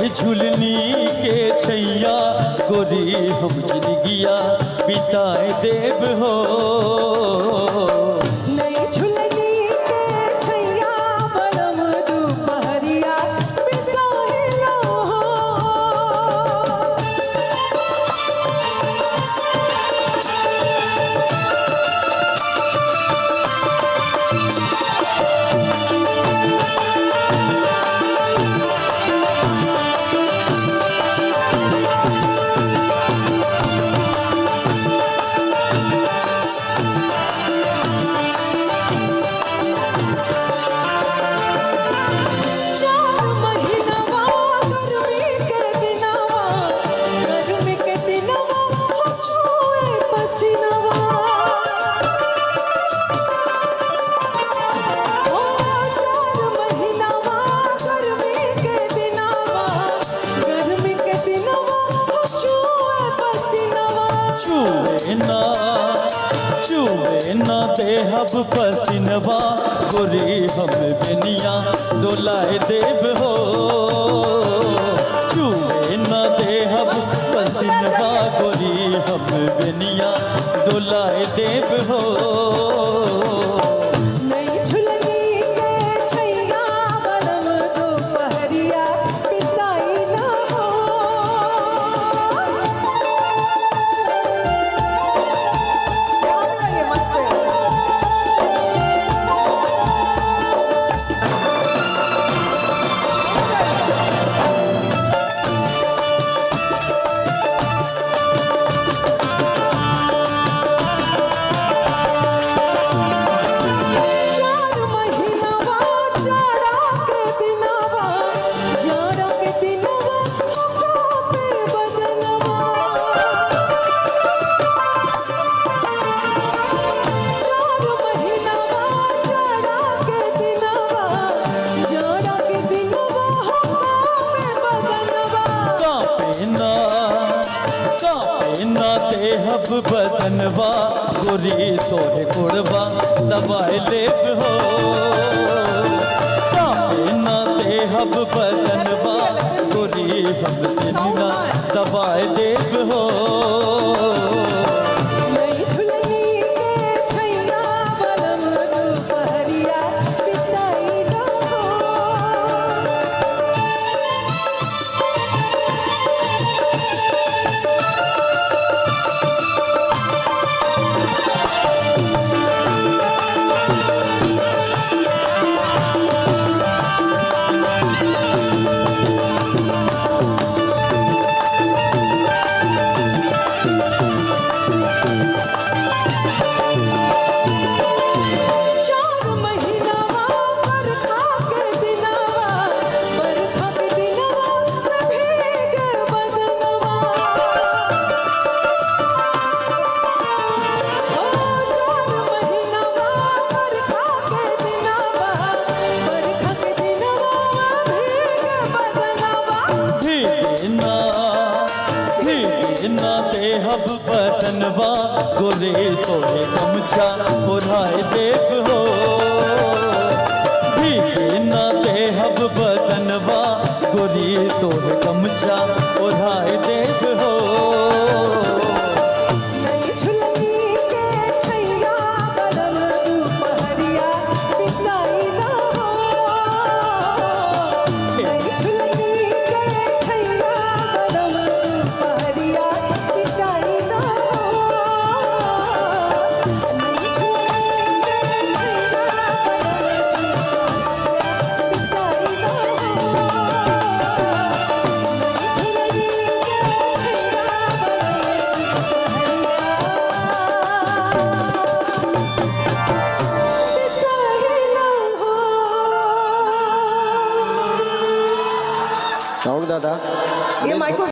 झुलनी के छैया गोरी हम जिंदगिया बिताए देव हो। नई झुलनी के छैया बलम दुपहरिया बिताए लो हो। चूहे ना देहब पसीनवा गोरी हम बेनिया डोलाए देव हो। चूहे ना देहब पसीनवा गोरी हम बेनिया डोलाए देव हो। देहब बदनवा गोरी तोहे गुड़वा दबाए लेब हो। ना देहब बदनवा गोरी हम दिनवा दबाए देब हो। ना देहब बदनवा गोरे तोहे गमछा ओढ़ाए देव हो। भीगे ना देहब बदनवा गोरी तोहे गमछा ओढ़ाए देव हो। दादा ये माइक्रो